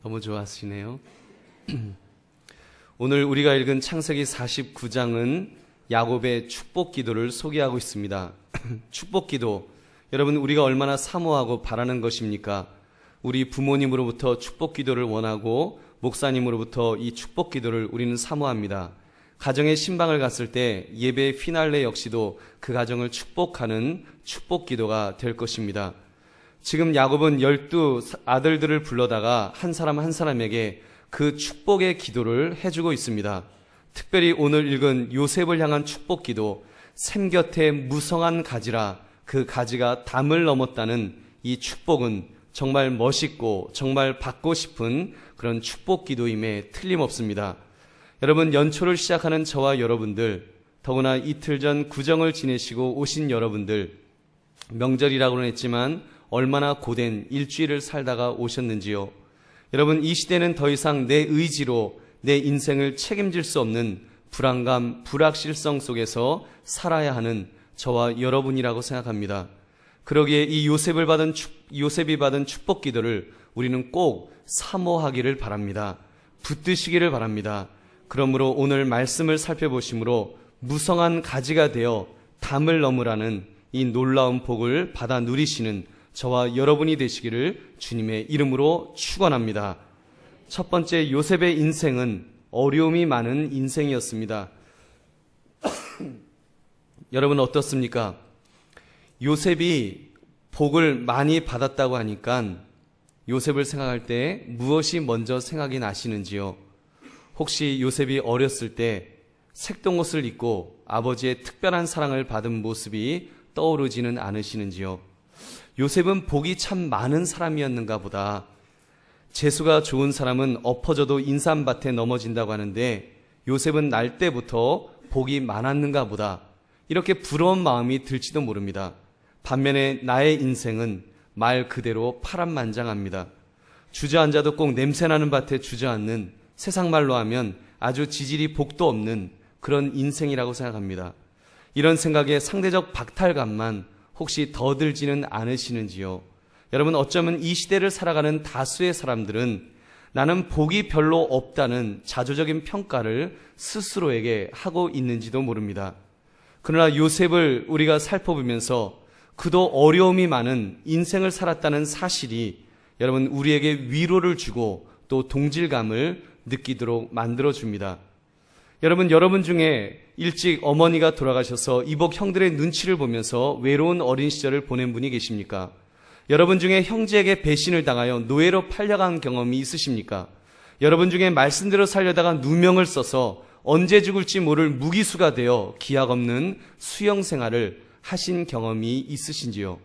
너무 좋아하시네요. 오늘 우리가 읽은 창세기 49장은 야곱의 축복 기도를 소개하고 있습니다. 축복 기도, 여러분 우리가 얼마나 사모하고 바라는 것입니까? 우리 부모님으로부터 축복 기도를 원하고 목사님으로부터 이 축복 기도를 우리는 사모합니다. 가정에 신방을 갔을 때 예배 피날레 역시도 그 가정을 축복하는 축복 기도가 될 것입니다. 지금 야곱은 12 아들들을 불러다가 한 사람 한 사람에게 그 축복의 기도를 해주고 있습니다. 특별히 오늘 읽은 요셉을 향한 축복 기도, 샘 곁에 무성한 가지라 그 가지가 담을 넘었다는 이 축복은 정말 멋있고 정말 받고 싶은 그런 축복 기도임에 틀림없습니다. 여러분, 연초를 시작하는 저와 여러분들, 더구나 이틀 전 구정을 지내시고 오신 여러분들, 명절이라고는 했지만 얼마나 고된 일주일을 살다가 오셨는지요. 여러분, 이 시대는 더 이상 내 의지로 내 인생을 책임질 수 없는 불안감, 불확실성 속에서 살아야 하는 저와 여러분이라고 생각합니다. 그러기에 이 요셉이 받은 축복 기도를 우리는 꼭 사모하기를 바랍니다. 붙드시기를 바랍니다. 그러므로 오늘 말씀을 살펴보심으로 무성한 가지가 되어 담을 넘으라는 이 놀라운 복을 받아 누리시는 저와 여러분이 되시기를 주님의 이름으로 축원합니다. 첫 번째, 요셉의 인생은 어려움이 많은 인생이었습니다. 여러분 어떻습니까? 요셉이 복을 많이 받았다고 하니까 요셉을 생각할 때 무엇이 먼저 생각이 나시는지요? 혹시 요셉이 어렸을 때 색동옷을 입고 아버지의 특별한 사랑을 받은 모습이 떠오르지는 않으시는지요? 요셉은 복이 참 많은 사람이었는가 보다. 재수가 좋은 사람은 엎어져도 인삼밭에 넘어진다고 하는데 요셉은 날 때부터 복이 많았는가 보다. 이렇게 부러운 마음이 들지도 모릅니다. 반면에 나의 인생은 말 그대로 파란만장합니다. 주저앉아도 꼭 냄새나는 밭에 주저앉는, 세상 말로 하면 아주 지질이 복도 없는 그런 인생이라고 생각합니다. 이런 생각에 상대적 박탈감만 혹시 더 들지는 않으시는지요? 여러분, 어쩌면 이 시대를 살아가는 다수의 사람들은 나는 복이 별로 없다는 자조적인 평가를 스스로에게 하고 있는지도 모릅니다. 그러나 요셉을 우리가 살펴보면서 그도 어려움이 많은 인생을 살았다는 사실이 여러분 우리에게 위로를 주고 또 동질감을 느끼도록 만들어줍니다. 여러분 중에 일찍 어머니가 돌아가셔서 이복 형들의 눈치를 보면서 외로운 어린 시절을 보낸 분이 계십니까? 여러분 중에 형제에게 배신을 당하여 노예로 팔려간 경험이 있으십니까? 여러분 중에 말씀대로 살려다가 누명을 써서 언제 죽을지 모를 무기수가 되어 기약 없는 수영 생활을 하신 경험이 있으신지요?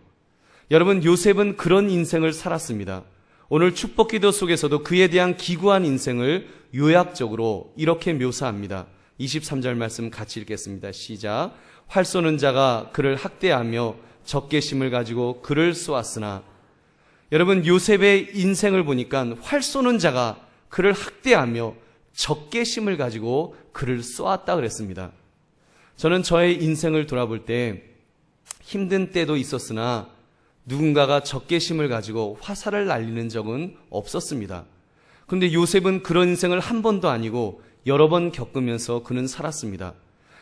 여러분, 요셉은 그런 인생을 살았습니다. 오늘 축복기도 속에서도 그에 대한 기구한 인생을 요약적으로 이렇게 묘사합니다. 23절 말씀 같이 읽겠습니다. 시작. 활 쏘는 자가 그를 학대하며 적개심을 가지고 그를 쏘았으나. 여러분, 요셉의 인생을 보니까 활 쏘는 자가 그를 학대하며 적개심을 가지고 그를 쏘았다 그랬습니다. 저는 저의 인생을 돌아볼 때 힘든 때도 있었으나 누군가가 적개심을 가지고 화살을 날리는 적은 없었습니다. 그런데 요셉은 그런 인생을 한 번도 아니고 여러 번 겪으면서 그는 살았습니다.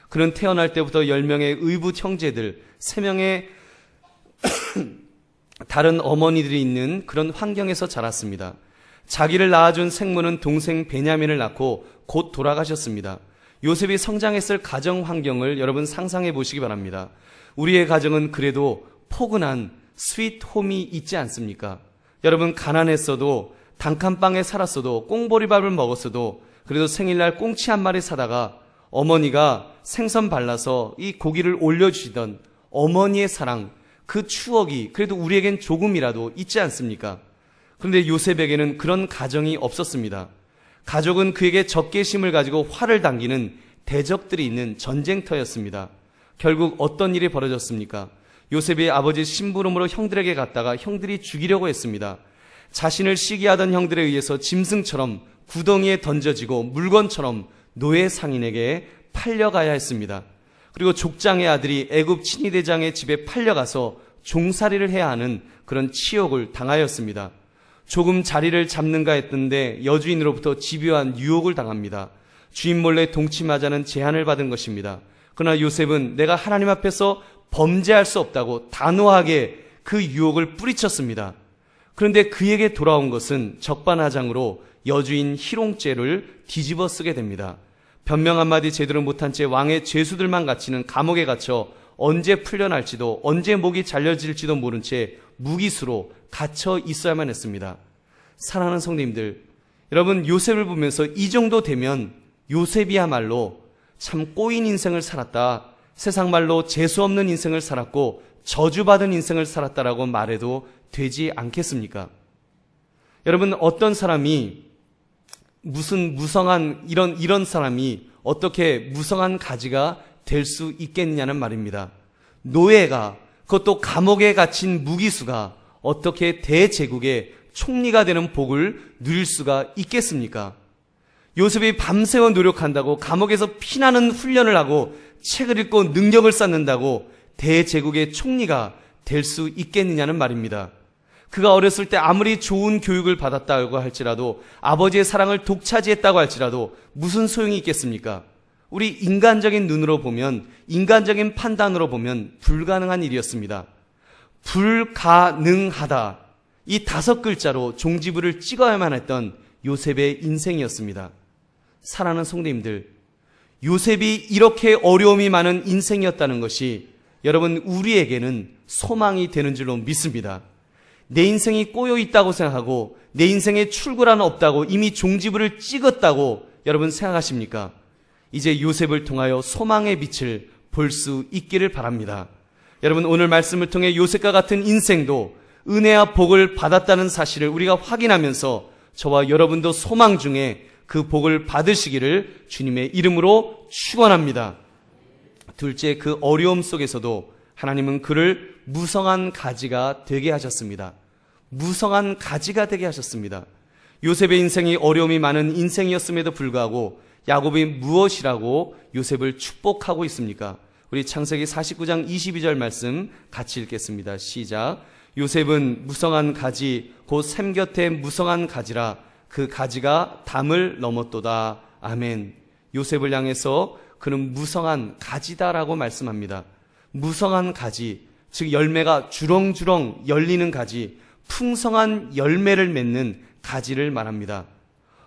그는 태어날 때부터 10명의 의붓 형제들, 3명의 다른 어머니들이 있는 그런 환경에서 자랐습니다. 자기를 낳아준 생모는 동생 베냐민을 낳고 곧 돌아가셨습니다. 요셉이 성장했을 가정 환경을 여러분 상상해 보시기 바랍니다. 우리의 가정은 그래도 포근한 스윗 홈이 있지 않습니까? 여러분, 가난했어도 단칸방에 살았어도 꽁보리밥을 먹었어도 그래도 생일날 꽁치 한 마리 사다가 어머니가 생선 발라서 이 고기를 올려주시던 어머니의 사랑, 그 추억이 그래도 우리에겐 조금이라도 있지 않습니까? 그런데 요셉에게는 그런 가정이 없었습니다. 가족은 그에게 적개심을 가지고 활을 당기는 대적들이 있는 전쟁터였습니다. 결국 어떤 일이 벌어졌습니까? 요셉이 아버지 심부름으로 형들에게 갔다가 형들이 죽이려고 했습니다. 자신을 시기하던 형들에 의해서 짐승처럼 구덩이에 던져지고 물건처럼 노예 상인에게 팔려가야 했습니다. 그리고 족장의 아들이 애굽 친위대장의 집에 팔려가서 종살이를 해야 하는 그런 치욕을 당하였습니다. 조금 자리를 잡는가 했던데 여주인으로부터 집요한 유혹을 당합니다. 주인 몰래 동침하자는 제안을 받은 것입니다. 그러나 요셉은 내가 하나님 앞에서 범죄할 수 없다고 단호하게 그 유혹을 뿌리쳤습니다. 그런데 그에게 돌아온 것은 적반하장으로 여주인 희롱죄를 뒤집어 쓰게 됩니다. 변명 한마디 제대로 못한 채 왕의 죄수들만 갇히는 감옥에 갇혀 언제 풀려날지도 언제 목이 잘려질지도 모른 채 무기수로 갇혀 있어야만 했습니다. 사랑하는 성도님들, 여러분 요셉을 보면서 이 정도 되면 요셉이야말로 참 꼬인 인생을 살았다, 세상 말로 재수없는 인생을 살았고 저주받은 인생을 살았다라고 말해도 되지 않겠습니까? 여러분, 어떤 사람이 무슨 무성한 이런 사람이 어떻게 무성한 가지가 될 수 있겠느냐는 말입니다. 노예가, 그것도 감옥에 갇힌 무기수가 어떻게 대제국의 총리가 되는 복을 누릴 수가 있겠습니까? 요셉이 밤새워 노력한다고 감옥에서 피나는 훈련을 하고 책을 읽고 능력을 쌓는다고 대제국의 총리가 될 수 있겠느냐는 말입니다. 그가 어렸을 때 아무리 좋은 교육을 받았다고 할지라도, 아버지의 사랑을 독차지했다고 할지라도 무슨 소용이 있겠습니까? 우리 인간적인 눈으로 보면, 인간적인 판단으로 보면 불가능한 일이었습니다. 불가능하다, 이 5글자로 종지부를 찍어야만 했던 요셉의 인생이었습니다. 사랑하는 성도님들, 요셉이 이렇게 어려움이 많은 인생이었다는 것이 여러분 우리에게는 소망이 되는 줄로 믿습니다. 내 인생이 꼬여 있다고 생각하고 내 인생에 출구라는 없다고 이미 종지부를 찍었다고 여러분 생각하십니까? 이제 요셉을 통하여 소망의 빛을 볼 수 있기를 바랍니다. 여러분, 오늘 말씀을 통해 요셉과 같은 인생도 은혜와 복을 받았다는 사실을 우리가 확인하면서 저와 여러분도 소망 중에 그 복을 받으시기를 주님의 이름으로 축원합니다. 둘째, 그 어려움 속에서도 하나님은 그를 무성한 가지가 되게 하셨습니다. 무성한 가지가 되게 하셨습니다. 요셉의 인생이 어려움이 많은 인생이었음에도 불구하고 야곱이 무엇이라고 요셉을 축복하고 있습니까? 우리 창세기 49장 22절 말씀 같이 읽겠습니다. 시작. 요셉은 무성한 가지 곧 샘 곁에 무성한 가지라 그 가지가 담을 넘었도다. 아멘. 요셉을 향해서 그는 무성한 가지다라고 말씀합니다. 무성한 가지, 즉 열매가 주렁주렁 열리는 가지, 풍성한 열매를 맺는 가지를 말합니다.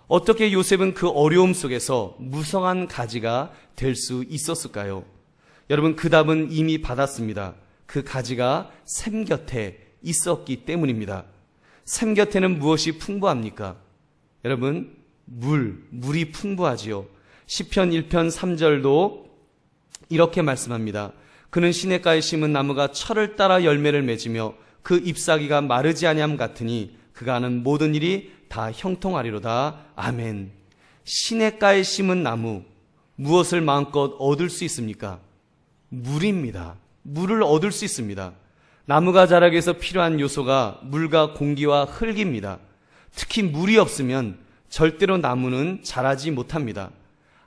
어떻게 요셉은 그 어려움 속에서 무성한 가지가 될 수 있었을까요? 여러분, 그 답은 이미 받았습니다. 그 가지가 샘 곁에 있었기 때문입니다. 샘 곁에는 무엇이 풍부합니까? 여러분, 물이 풍부하지요. 시편 1편 3절도 이렇게 말씀합니다. 그는 시냇가에 심은 나무가 철을 따라 열매를 맺으며 그 잎사귀가 마르지 아니함 같으니 그가 하는 모든 일이 다 형통하리로다. 아멘. 시냇가에 심은 나무, 무엇을 마음껏 얻을 수 있습니까? 물입니다. 물을 얻을 수 있습니다. 나무가 자라기 위해서 필요한 요소가 물과 공기와 흙입니다. 특히 물이 없으면 절대로 나무는 자라지 못합니다.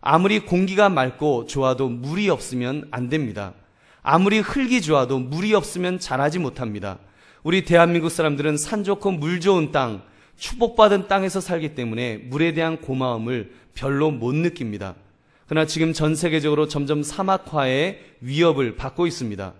아무리 공기가 맑고 좋아도 물이 없으면 안 됩니다. 아무리 흙이 좋아도 물이 없으면 자라지 못합니다. 우리 대한민국 사람들은 산 좋고 물 좋은 땅, 축복받은 땅에서 살기 때문에 물에 대한 고마움을 별로 못 느낍니다. 그러나 지금 전 세계적으로 점점 사막화의 위협을 받고 있습니다.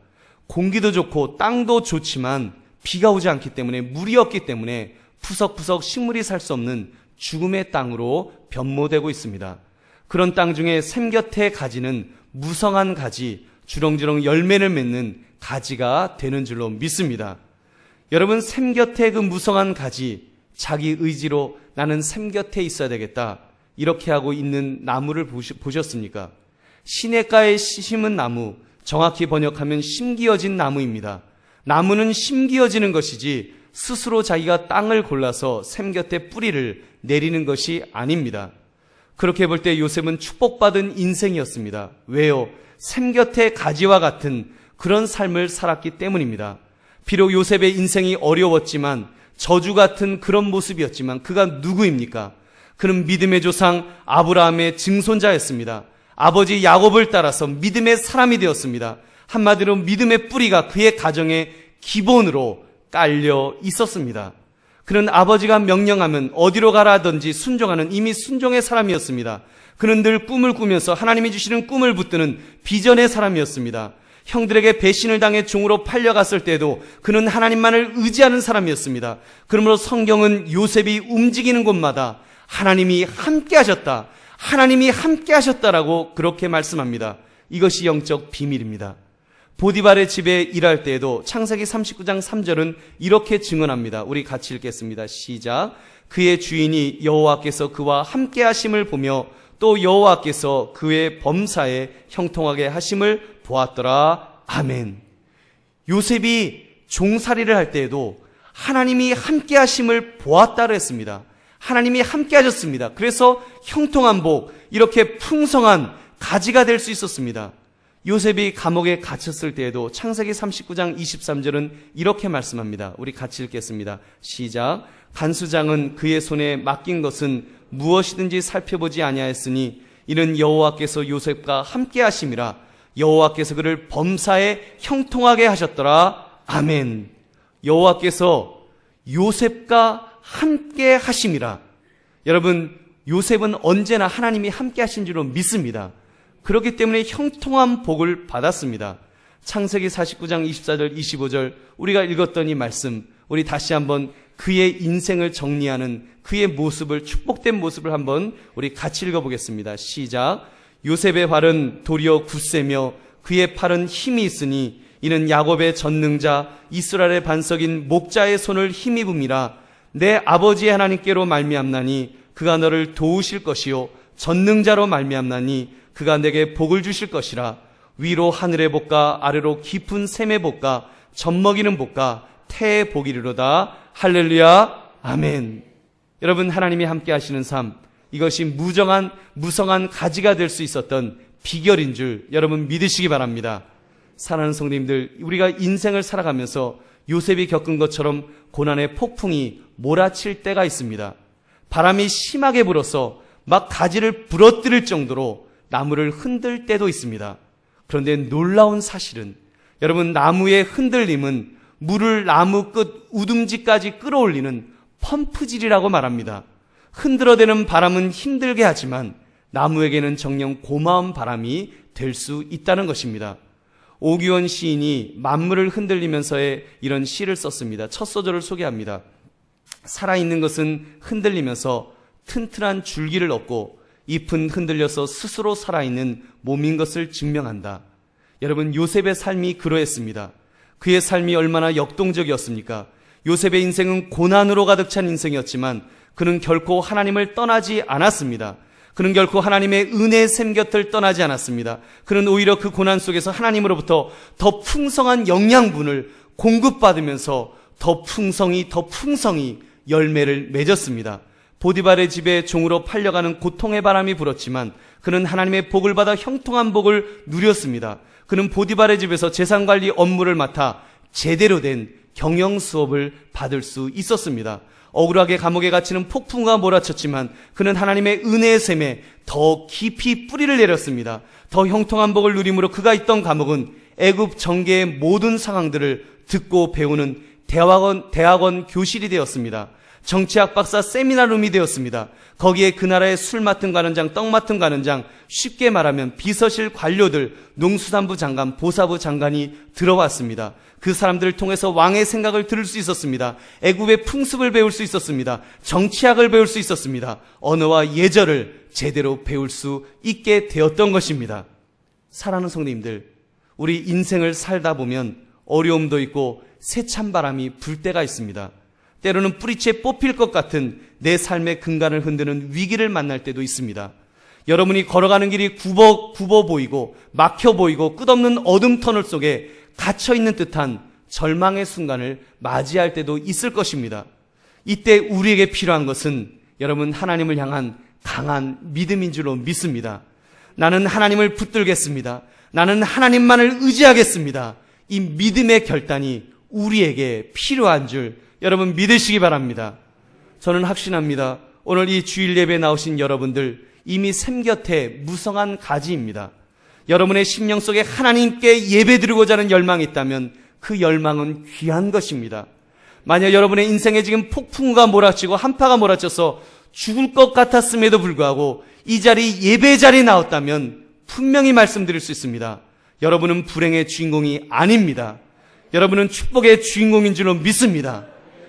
공기도 좋고 땅도 좋지만 비가 오지 않기 때문에, 물이 없기 때문에 푸석푸석 식물이 살 수 없는 죽음의 땅으로 변모되고 있습니다. 그런 땅 중에 샘 곁에 가지는 무성한 가지, 주렁주렁 열매를 맺는 가지가 되는 줄로 믿습니다. 여러분, 샘 곁에 그 무성한 가지, 자기 의지로 나는 샘 곁에 있어야 되겠다, 이렇게 하고 있는 나무를 보셨습니까? 시냇가에 심은 나무, 정확히 번역하면 심기어진 나무입니다. 나무는 심기어지는 것이지 스스로 자기가 땅을 골라서 샘 곁에 뿌리를 내리는 것이 아닙니다. 그렇게 볼 때 요셉은 축복받은 인생이었습니다. 왜요? 샘 곁의 가지와 같은 그런 삶을 살았기 때문입니다. 비록 요셉의 인생이 어려웠지만, 저주 같은 그런 모습이었지만 그가 누구입니까? 그는 믿음의 조상 아브라함의 증손자였습니다. 아버지 야곱을 따라서 믿음의 사람이 되었습니다. 한마디로 믿음의 뿌리가 그의 가정의 기본으로 깔려 있었습니다. 그는 아버지가 명령하면 어디로 가라든지 순종하는 이미 순종의 사람이었습니다. 그는 늘 꿈을 꾸면서 하나님이 주시는 꿈을 붙드는 비전의 사람이었습니다. 형들에게 배신을 당해 종으로 팔려갔을 때에도 그는 하나님만을 의지하는 사람이었습니다. 그러므로 성경은 요셉이 움직이는 곳마다 하나님이 함께 하셨다, 하나님이 함께 하셨다라고 그렇게 말씀합니다. 이것이 영적 비밀입니다. 보디발의 집에 일할 때에도 창세기 39장 3절은 이렇게 증언합니다. 우리 같이 읽겠습니다. 시작. 그의 주인이 여호와께서 그와 함께 하심을 보며 또 여호와께서 그의 범사에 형통하게 하심을 보았더라. 아멘. 요셉이 종살이를 할 때에도 하나님이 함께 하심을 보았다고 했습니다. 하나님이 함께 하셨습니다. 그래서 형통한 복, 이렇게 풍성한 가지가 될 수 있었습니다. 요셉이 감옥에 갇혔을 때에도 창세기 39장 23절은 이렇게 말씀합니다. 우리 같이 읽겠습니다. 시작. 간수장은 그의 손에 맡긴 것은 무엇이든지 살펴보지 아니하였으니 이는 여호와께서 요셉과 함께 하심이라. 여호와께서 그를 범사에 형통하게 하셨더라. 아멘. 여호와께서 요셉과 함께 하심이라. 여러분, 요셉은 언제나 하나님이 함께 하신 줄로 믿습니다. 그렇기 때문에 형통한 복을 받았습니다. 창세기 49장 24절 25절 우리가 읽었던 이 말씀, 우리 다시 한번 그의 인생을 정리하는 그의 모습을, 축복된 모습을 한번 우리 같이 읽어보겠습니다. 시작. 요셉의 발은 도리어 굳세며 그의 팔은 힘이 있으니 이는 야곱의 전능자 이스라엘의 반석인 목자의 손을 힘입음이라. 내 아버지의 하나님께로 말미암나니 그가 너를 도우실 것이요 전능자로 말미암나니 그가 내게 복을 주실 것이라. 위로 하늘의 복과 아래로 깊은 샘의 복과 젖먹이는 복과 태의 복이 이르로다. 할렐루야. 아멘. 여러분, 하나님이 함께 하시는 삶, 이것이 무성한 가지가 될 수 있었던 비결인 줄 여러분 믿으시기 바랍니다. 사랑하는 성도님들, 우리가 인생을 살아가면서 요셉이 겪은 것처럼 고난의 폭풍이 몰아칠 때가 있습니다. 바람이 심하게 불어서 막 가지를 부러뜨릴 정도로 나무를 흔들 때도 있습니다. 그런데 놀라운 사실은 여러분, 나무의 흔들림은 물을 나무 끝 우둥지까지 끌어올리는 펌프질이라고 말합니다. 흔들어대는 바람은 힘들게 하지만 나무에게는 정녕 고마운 바람이 될 수 있다는 것입니다. 오기원 시인이 만물을 흔들리면서의 이런 시를 썼습니다. 첫 소절을 소개합니다. 살아있는 것은 흔들리면서 튼튼한 줄기를 얻고 잎은 흔들려서 스스로 살아있는 몸인 것을 증명한다. 여러분, 요셉의 삶이 그러했습니다. 그의 삶이 얼마나 역동적이었습니까? 요셉의 인생은 고난으로 가득 찬 인생이었지만 그는 결코 하나님을 떠나지 않았습니다. 그는 결코 하나님의 은혜의 샘 곁을 떠나지 않았습니다. 그는 오히려 그 고난 속에서 하나님으로부터 더 풍성한 영양분을 공급받으면서 더 풍성히 열매를 맺었습니다. 보디발의 집에 종으로 팔려가는 고통의 바람이 불었지만 그는 하나님의 복을 받아 형통한 복을 누렸습니다. 그는 보디발의 집에서 재산관리 업무를 맡아 제대로 된 경영 수업을 받을 수 있었습니다. 억울하게 감옥에 갇히는 폭풍과 몰아쳤지만 그는 하나님의 은혜의 샘에 더 깊이 뿌리를 내렸습니다. 더 형통한 복을 누림으로 그가 있던 감옥은 애굽 정계의 모든 상황들을 듣고 배우는 대학원 교실이 되었습니다. 정치학 박사 세미나룸이 되었습니다. 거기에 그 나라의 술 맡은 관원장, 떡 맡은 관원장, 쉽게 말하면 비서실 관료들, 농수산부 장관, 보사부 장관이 들어왔습니다. 그 사람들을 통해서 왕의 생각을 들을 수 있었습니다. 애굽의 풍습을 배울 수 있었습니다. 정치학을 배울 수 있었습니다. 언어와 예절을 제대로 배울 수 있게 되었던 것입니다. 사랑하는 성도님들, 우리 인생을 살다 보면 어려움도 있고 세찬 바람이 불 때가 있습니다. 때로는 뿌리채 뽑힐 것 같은 내 삶의 근간을 흔드는 위기를 만날 때도 있습니다. 여러분이 걸어가는 길이 굽어 보이고 막혀 보이고 끝없는 어둠 터널 속에 갇혀있는 듯한 절망의 순간을 맞이할 때도 있을 것입니다. 이때 우리에게 필요한 것은 여러분, 하나님을 향한 강한 믿음인 줄로 믿습니다. 나는 하나님을 붙들겠습니다. 나는 하나님만을 의지하겠습니다. 이 믿음의 결단이 우리에게 필요한 줄 여러분 믿으시기 바랍니다. 저는 확신합니다. 오늘 이 주일 예배에 나오신 여러분들 이미 샘 곁에 무성한 가지입니다. 여러분의 심령 속에 하나님께 예배드리고자 하는 열망이 있다면 그 열망은 귀한 것입니다. 만약 여러분의 인생에 지금 폭풍우가 몰아치고 한파가 몰아쳐서 죽을 것 같았음에도 불구하고 이 자리, 예배 자리에 나왔다면 분명히 말씀드릴 수 있습니다. 여러분은 불행의 주인공이 아닙니다. 여러분은 축복의 주인공인 줄로 믿습니다.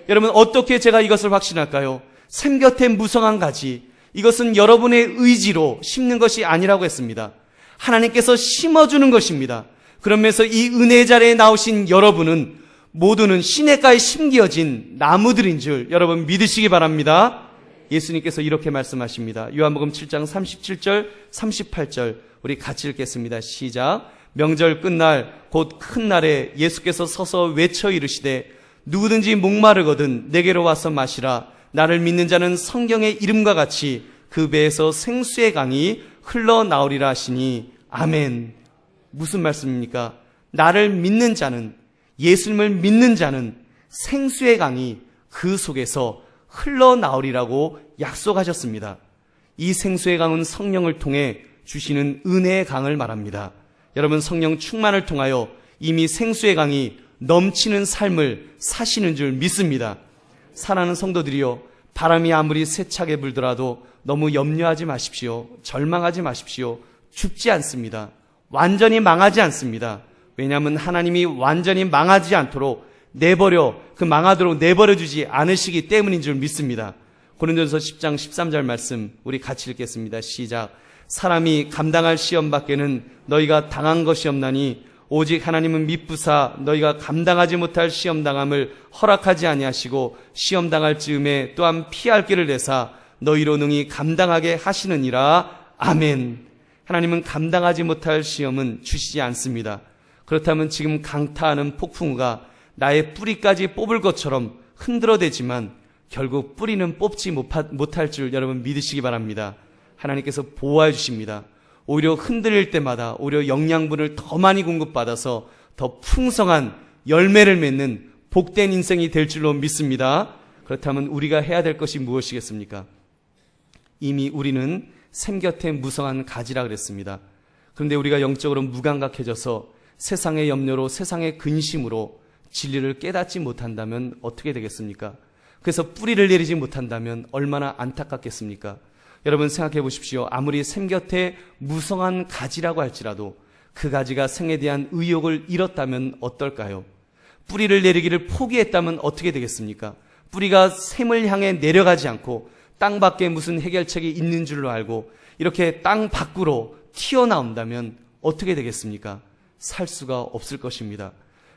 여러분, 어떻게 제가 이것을 확신할까요? 샘 곁에 무성한 가지, 이것은 여러분의 의지로 심는 것이 아니라고 했습니다. 하나님께서 심어주는 것입니다. 그러면서 이 은혜 자리에 나오신 여러분은 모두는 시냇가에 심기어진 나무들인 줄 여러분 믿으시기 바랍니다. 예수님께서 이렇게 말씀하십니다. 요한복음 7장 37절 38절 우리 같이 읽겠습니다. 시작. 명절 끝날 곧 큰 날에 예수께서 서서 외쳐 이르시되 누구든지 목마르거든 내게로 와서 마시라. 나를 믿는 자는 성경의 이름과 같이 그 배에서 생수의 강이 흘러나오리라 하시니 아멘. 무슨 말씀입니까? 나를 믿는 자는, 예수님을 믿는 자는 생수의 강이 그 속에서 흘러나오리라고 약속하셨습니다. 이 생수의 강은 성령을 통해 주시는 은혜의 강을 말합니다. 여러분, 성령 충만을 통하여 이미 생수의 강이 넘치는 삶을 사시는 줄 믿습니다. 사랑하는 성도들이여, 바람이 아무리 세차게 불더라도 너무 염려하지 마십시오. 절망하지 마십시오. 죽지 않습니다. 완전히 망하지 않습니다. 왜냐하면 하나님이 완전히 망하지 않도록 망하도록 내버려 주지 않으시기 때문인 줄 믿습니다. 고린도전서 10장 13절 말씀 우리 같이 읽겠습니다. 시작. 사람이 감당할 시험 밖에는 너희가 당한 것이 없나니 오직 하나님은 미쁘사 너희가 감당하지 못할 시험 당함을 허락하지 아니하시고 시험 당할 즈음에 또한 피할 길을 내사 너희로 능히 감당하게 하시느니라. 아멘. 하나님은 감당하지 못할 시험은 주시지 않습니다. 그렇다면 지금 강타하는 폭풍우가 나의 뿌리까지 뽑을 것처럼 흔들어대지만 결국 뿌리는 뽑지 못할 줄 여러분 믿으시기 바랍니다. 하나님께서 보호해 주십니다. 오히려 흔들릴 때마다 오히려 영양분을 더 많이 공급받아서 더 풍성한 열매를 맺는 복된 인생이 될 줄로 믿습니다. 그렇다면 우리가 해야 될 것이 무엇이겠습니까? 이미 우리는 샘 곁에 무성한 가지라 그랬습니다. 그런데 우리가 영적으로 무감각해져서 세상의 염려로 세상의 근심으로 진리를 깨닫지 못한다면 어떻게 되겠습니까? 그래서 뿌리를 내리지 못한다면 얼마나 안타깝겠습니까? 여러분 생각해 보십시오. 아무리 샘 곁에 무성한 가지라고 할지라도 그 가지가 생에 대한 의욕을 잃었다면 어떨까요? 뿌리를 내리기를 포기했다면 어떻게 되겠습니까? 뿌리가 샘을 향해 내려가지 않고 땅 밖에 무슨 해결책이 있는 줄로 알고 이렇게 땅 밖으로 튀어나온다면 어떻게 되겠습니까? 살 수가 없을 것입니다.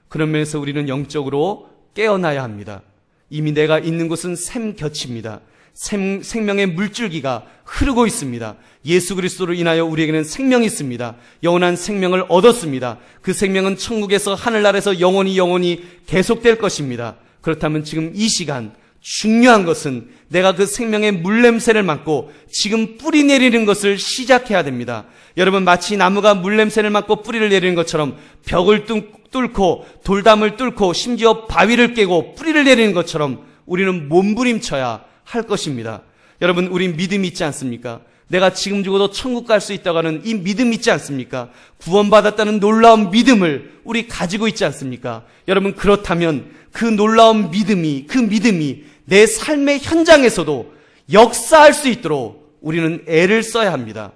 그런 면에서 우리는 영적으로 깨어나야 합니다. 이미 내가 있는 곳은 샘 곁입니다. 생명의 물줄기가 흐르고 있습니다. 예수 그리스도로 인하여 우리에게는 생명이 있습니다. 영원한 생명을 얻었습니다. 그 생명은 천국에서 하늘나라에서 영원히 계속될 것입니다. 그렇다면 지금 이 시간 중요한 것은 내가 그 생명의 물냄새를 맡고 지금 뿌리 내리는 것을 시작해야 됩니다. 여러분, 마치 나무가 물냄새를 맡고 뿌리를 내리는 것처럼 벽을 뚫고 돌담을 뚫고 심지어 바위를 깨고 뿌리를 내리는 것처럼 우리는 몸부림쳐야 할 것입니다. 여러분, 우린 믿음이 있지 않습니까? 내가 지금 죽어도 천국 갈 수 있다고 하는 이 믿음 있지 않습니까? 구원받았다는 놀라운 믿음을 우리 가지고 있지 않습니까? 여러분, 그렇다면 그 놀라운 믿음이 내 삶의 현장에서도 역사할 수 있도록 우리는 애를 써야 합니다.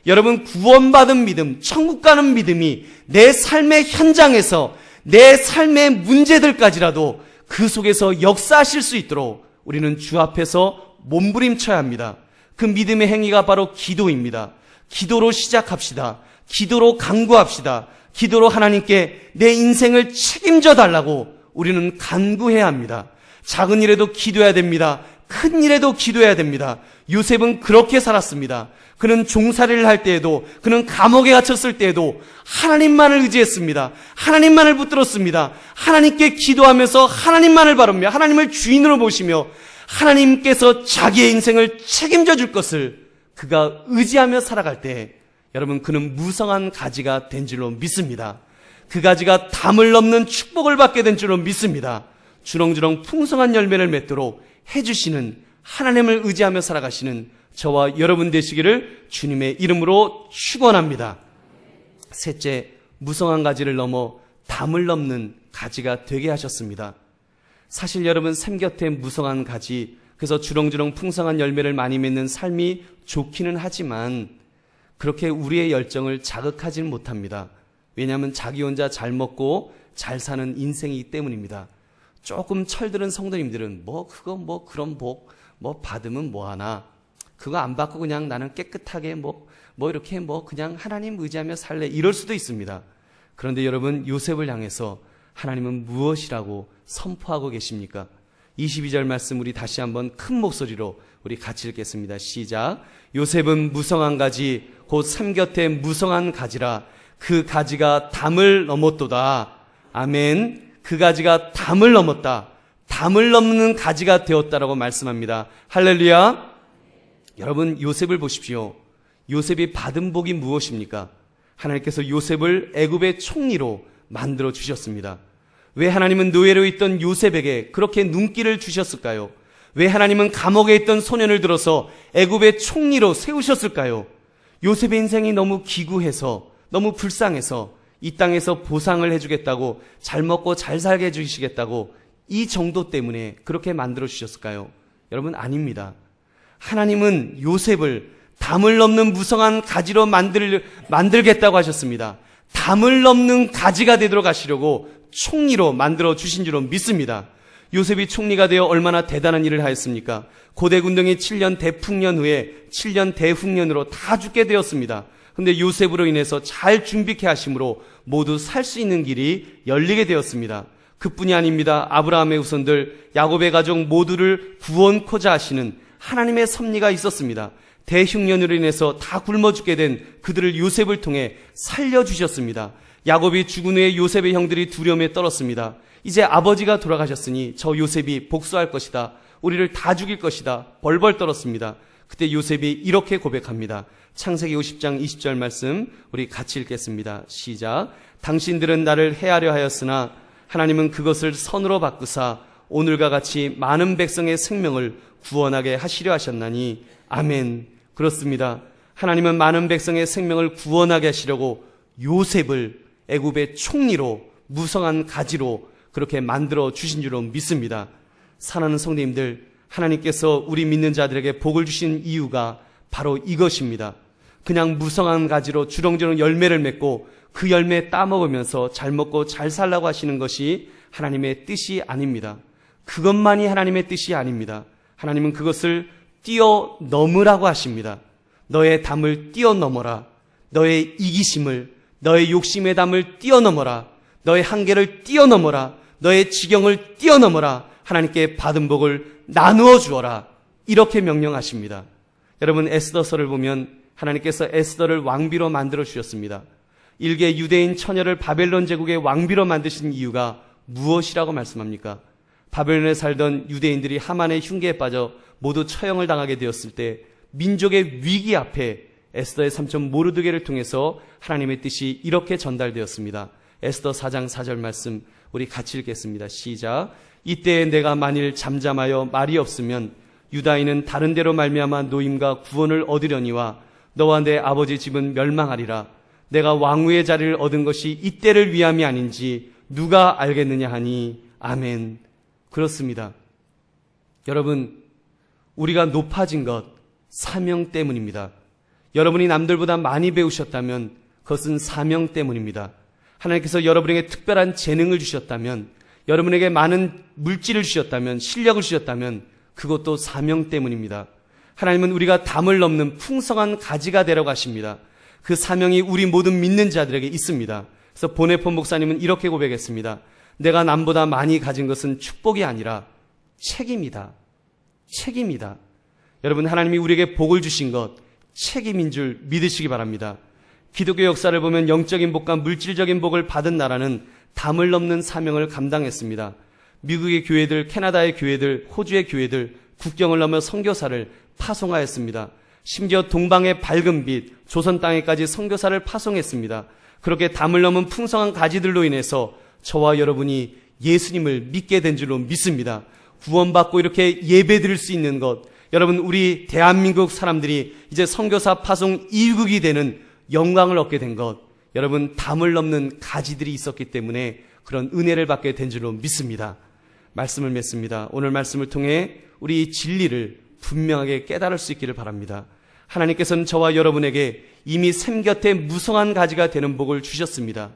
여러분, 구원받은 믿음, 천국 가는 믿음이 내 삶의 현장에서 내 삶의 문제들까지라도 그 속에서 역사하실 수 있도록 우리는 주 앞에서 몸부림쳐야 합니다. 그 믿음의 행위가 바로 기도입니다. 기도로 시작합시다. 기도로 간구합시다. 기도로 하나님께 내 인생을 책임져 달라고 우리는 간구해야 합니다. 작은 일에도 기도해야 됩니다. 큰 일에도 기도해야 됩니다. 요셉은 그렇게 살았습니다. 그는 종살이를 할 때에도, 그는 감옥에 갇혔을 때에도 하나님만을 의지했습니다. 하나님만을 붙들었습니다. 하나님께 기도하면서 하나님만을 바라며 하나님을 주인으로 모시며 하나님께서 자기의 인생을 책임져 줄 것을 그가 의지하며 살아갈 때 여러분, 그는 무성한 가지가 된 줄로 믿습니다. 그 가지가 담을 넘는 축복을 받게 된 줄로 믿습니다. 주렁주렁 풍성한 열매를 맺도록 해주시는 하나님을 의지하며 살아가시는 저와 여러분 되시기를 주님의 이름으로 축원합니다. 셋째, 무성한 가지를 넘어 담을 넘는 가지가 되게 하셨습니다. 사실 여러분, 샘 곁에 무성한 가지, 그래서 주렁주렁 풍성한 열매를 많이 맺는 삶이 좋기는 하지만 그렇게 우리의 열정을 자극하지는 못합니다. 왜냐하면 자기 혼자 잘 먹고 잘 사는 인생이기 때문입니다. 조금 철들은 성도님들은 그런 복 받으면 뭐하나, 그거 안 받고 그냥 나는 깨끗하게 이렇게 그냥 하나님 의지하며 살래, 이럴 수도 있습니다. 그런데 여러분, 요셉을 향해서 하나님은 무엇이라고 선포하고 계십니까? 22절 말씀 우리 다시 한번 큰 목소리로 우리 같이 읽겠습니다. 시작. 요셉은 무성한 가지 곧 샘 곁에 무성한 가지라. 그 가지가 담을 넘었도다. 아멘. 그 가지가 담을 넘었다. 담을 넘는 가지가 되었다라고 말씀합니다. 할렐루야. 여러분, 요셉을 보십시오. 요셉이 받은 복이 무엇입니까? 하나님께서 요셉을 애굽의 총리로 만들어 주셨습니다. 왜 하나님은 노예로 있던 요셉에게 그렇게 눈길을 주셨을까요? 왜 하나님은 감옥에 있던 소년을 들어서 애굽의 총리로 세우셨을까요? 요셉의 인생이 너무 기구해서, 너무 불쌍해서 이 땅에서 보상을 해주겠다고, 잘 먹고 잘 살게 해주시겠다고 이 정도 때문에 그렇게 만들어 주셨을까요? 여러분, 아닙니다. 하나님은 요셉을 담을 넘는 무성한 가지로 만들겠다고 하셨습니다. 담을 넘는 가지가 되도록 하시려고 총리로 만들어 주신 줄로 믿습니다. 요셉이 총리가 되어 얼마나 대단한 일을 하였습니까? 고대 군동이 7년 대풍년 후에 7년 대흉년으로 다 죽게 되었습니다. 근데 요셉으로 인해서 잘 준비케 하심으로 모두 살 수 있는 길이 열리게 되었습니다. 그뿐이 아닙니다. 아브라함의 후손들, 야곱의 가족 모두를 구원코자 하시는 하나님의 섭리가 있었습니다. 대흉년으로 인해서 다 굶어 죽게 된 그들을 요셉을 통해 살려주셨습니다. 야곱이 죽은 후에 요셉의 형들이 두려움에 떨었습니다. 이제 아버지가 돌아가셨으니 저 요셉이 복수할 것이다. 우리를 다 죽일 것이다. 벌벌 떨었습니다. 그때 요셉이 이렇게 고백합니다. 창세기 50장 20절 말씀 우리 같이 읽겠습니다. 시작. 당신들은 나를 해하려 하였으나 하나님은 그것을 선으로 바꾸사 오늘과 같이 많은 백성의 생명을 구원하게 하시려 하셨나니 아멘. 그렇습니다. 하나님은 많은 백성의 생명을 구원하게 하시려고 요셉을 애굽의 총리로, 무성한 가지로 그렇게 만들어 주신 줄로 믿습니다. 사랑하는 성도님들, 하나님께서 우리 믿는 자들에게 복을 주신 이유가 바로 이것입니다. 그냥 무성한 가지로 주렁주렁 열매를 맺고 그 열매 따먹으면서 잘 먹고 잘 살라고 하시는 것이 하나님의 뜻이 아닙니다. 그것만이 하나님의 뜻이 아닙니다. 하나님은 그것을 뛰어넘으라고 하십니다. 너의 담을 뛰어넘어라. 너의 이기심을, 너의 욕심의 담을 뛰어넘어라. 너의 한계를 뛰어넘어라. 너의 지경을 뛰어넘어라. 하나님께 받은 복을 나누어 주어라. 이렇게 명령하십니다. 여러분, 에스더서를 보면 하나님께서 에스더를 왕비로 만들어 주셨습니다. 일개 유대인 처녀를 바벨론 제국의 왕비로 만드신 이유가 무엇이라고 말씀합니까? 바벨론에 살던 유대인들이 하만의 흉계에 빠져 모두 처형을 당하게 되었을 때 민족의 위기 앞에 에스더의 삼촌 모르드게를 통해서 하나님의 뜻이 이렇게 전달되었습니다. 에스더 4장 4절 말씀 우리 같이 읽겠습니다. 시작. 이때에 내가 만일 잠잠하여 말이 없으면 유다인은 다른 데로 말미암아 노임과 구원을 얻으려니와 너와 내 아버지 집은 멸망하리라. 내가 왕후의 자리를 얻은 것이 이때를 위함이 아닌지 누가 알겠느냐 하니 아멘. 그렇습니다. 여러분, 우리가 높아진 것 사명 때문입니다. 여러분이 남들보다 많이 배우셨다면 그것은 사명 때문입니다. 하나님께서 여러분에게 특별한 재능을 주셨다면, 여러분에게 많은 물질을 주셨다면, 실력을 주셨다면 그것도 사명 때문입니다. 하나님은 우리가 담을 넘는 풍성한 가지가 되라고 하십니다. 그 사명이 우리 모든 믿는 자들에게 있습니다. 그래서 보네폰 목사님은 이렇게 고백했습니다. 내가 남보다 많이 가진 것은 축복이 아니라 책임이다. 책임이다. 여러분, 하나님이 우리에게 복을 주신 것 책임인 줄 믿으시기 바랍니다. 기독교 역사를 보면 영적인 복과 물질적인 복을 받은 나라는 담을 넘는 사명을 감당했습니다. 미국의 교회들, 캐나다의 교회들, 호주의 교회들, 국경을 넘어 선교사를 파송하였습니다. 심지어 동방의 밝은 빛, 조선 땅에까지 선교사를 파송했습니다. 그렇게 담을 넘은 풍성한 가지들로 인해서 저와 여러분이 예수님을 믿게 된 줄로 믿습니다. 구원받고 이렇게 예배드릴 수 있는 것, 여러분, 우리 대한민국 사람들이 이제 선교사 파송 이국이 되는 영광을 얻게 된 것, 여러분, 담을 넘는 가지들이 있었기 때문에 그런 은혜를 받게 된 줄로 믿습니다. 말씀을 맺습니다. 오늘 말씀을 통해 우리 진리를 분명하게 깨달을 수 있기를 바랍니다. 하나님께서는 저와 여러분에게 이미 샘 곁에 무성한 가지가 되는 복을 주셨습니다.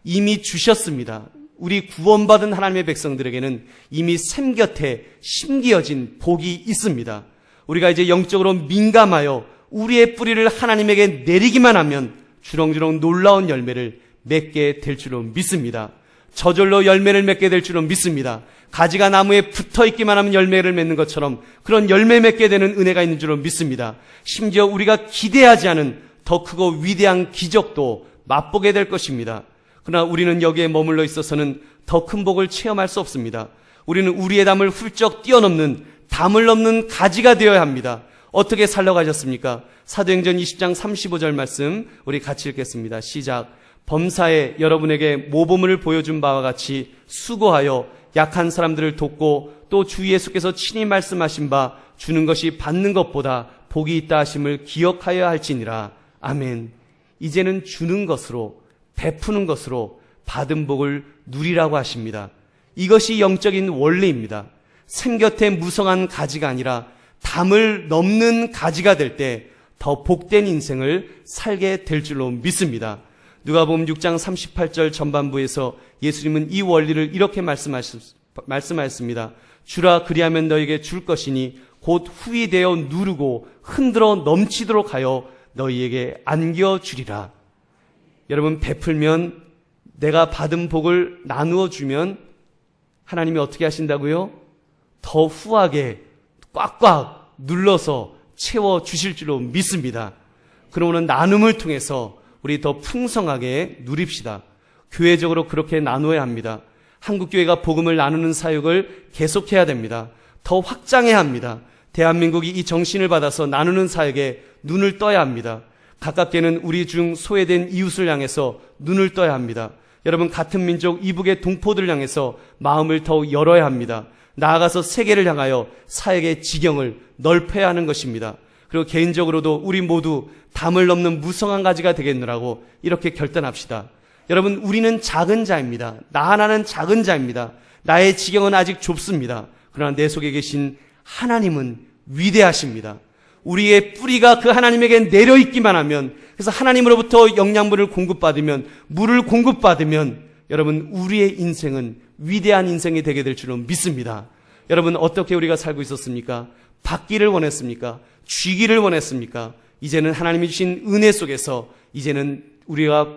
이미 주셨습니다. 우리 구원받은 하나님의 백성들에게는 이미 샘 곁에 심기어진 복이 있습니다. 우리가 이제 영적으로 민감하여 우리의 뿌리를 하나님에게 내리기만 하면 주렁주렁 놀라운 열매를 맺게 될 줄로 믿습니다. 저절로 열매를 맺게 될 줄로 믿습니다. 가지가 나무에 붙어있기만 하면 열매를 맺는 것처럼 그런 열매 맺게 되는 은혜가 있는 줄로 믿습니다. 심지어 우리가 기대하지 않은 더 크고 위대한 기적도 맛보게 될 것입니다. 그러나 우리는 여기에 머물러 있어서는 더 큰 복을 체험할 수 없습니다. 우리는 우리의 담을 훌쩍 뛰어넘는 담을 넘는 가지가 되어야 합니다. 어떻게 살려가셨습니까? 사도행전 20장 35절 말씀 우리 같이 읽겠습니다. 시작. 범사에 여러분에게 모범을 보여준 바와 같이 수고하여 약한 사람들을 돕고 또 주 예수께서 친히 말씀하신 바 주는 것이 받는 것보다 복이 있다 하심을 기억하여야 할지니라. 아멘. 이제는 주는 것으로 베푸는 것으로 받은 복을 누리라고 하십니다. 이것이 영적인 원리입니다. 샘 곁에 무성한 가지가 아니라 담을 넘는 가지가 될 때 더 복된 인생을 살게 될 줄로 믿습니다. 누가복음 6장 38절 전반부에서 예수님은 이 원리를 이렇게 말씀하셨습니다. 주라 그리하면 너에게 줄 것이니 곧 후히 되어 누르고 흔들어 넘치도록 하여 너희에게 안겨주리라. 여러분, 베풀면, 내가 받은 복을 나누어 주면 하나님이 어떻게 하신다고요? 더 후하게 꽉꽉 눌러서 채워주실 줄로 믿습니다. 그러므로 나눔을 통해서 우리 더 풍성하게 누립시다. 교회적으로 그렇게 나누어야 합니다. 한국교회가 복음을 나누는 사역을 계속해야 됩니다. 더 확장해야 합니다. 대한민국이 이 정신을 받아서 나누는 사역에 눈을 떠야 합니다. 가깝게는 우리 중 소외된 이웃을 향해서 눈을 떠야 합니다. 여러분, 같은 민족 이북의 동포들을 향해서 마음을 더욱 열어야 합니다. 나아가서 세계를 향하여 사역의 지경을 넓혀야 하는 것입니다. 그리고 개인적으로도 우리 모두 담을 넘는 무성한 가지가 되겠노라고 이렇게 결단합시다. 여러분, 우리는 작은 자입니다. 나 하나는 작은 자입니다. 나의 지경은 아직 좁습니다. 그러나 내 속에 계신 하나님은 위대하십니다. 우리의 뿌리가 그 하나님에게 내려있기만 하면, 그래서 하나님으로부터 영양분을 공급받으면, 물을 공급받으면 여러분, 우리의 인생은 위대한 인생이 되게 될 줄로 믿습니다. 여러분, 어떻게 우리가 살고 있었습니까? 받기를 원했습니까? 쥐기를 원했습니까? 이제는 하나님이 주신 은혜 속에서 이제는 우리가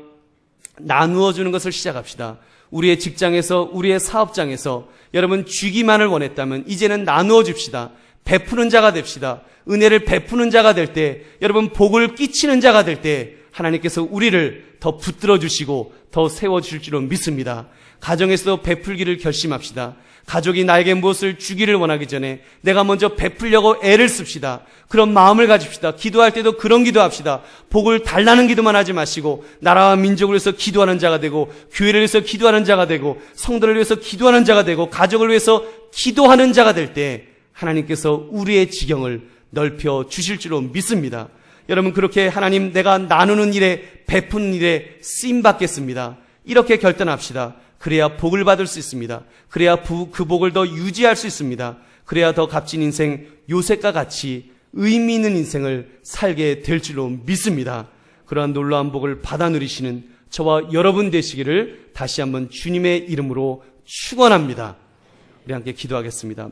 나누어 주는 것을 시작합시다. 우리의 직장에서, 우리의 사업장에서 여러분 쥐기만을 원했다면 이제는 나누어 줍시다. 베푸는 자가 됩시다. 은혜를 베푸는 자가 될 때, 여러분 복을 끼치는 자가 될 때 하나님께서 우리를 더 붙들어 주시고 더 세워 주실 줄로 믿습니다. 가정에서도 베풀기를 결심합시다. 가족이 나에게 무엇을 주기를 원하기 전에 내가 먼저 베풀려고 애를 씁시다. 그런 마음을 가집시다. 기도할 때도 그런 기도합시다. 복을 달라는 기도만 하지 마시고 나라와 민족을 위해서 기도하는 자가 되고, 교회를 위해서 기도하는 자가 되고, 성도를 위해서 기도하는 자가 되고, 가족을 위해서 기도하는 자가 될 때 하나님께서 우리의 지경을 넓혀 주실 줄로 믿습니다. 여러분, 그렇게 하나님, 내가 나누는 일에, 베푸는 일에 쓰임 받겠습니다. 이렇게 결단합시다. 그래야 복을 받을 수 있습니다. 그래야 그 복을 더 유지할 수 있습니다. 그래야 더 값진 인생, 요셉과 같이 의미 있는 인생을 살게 될 줄로 믿습니다. 그러한 놀라운 복을 받아 누리시는 저와 여러분 되시기를 다시 한번 주님의 이름으로 축원합니다. 우리 함께 기도하겠습니다.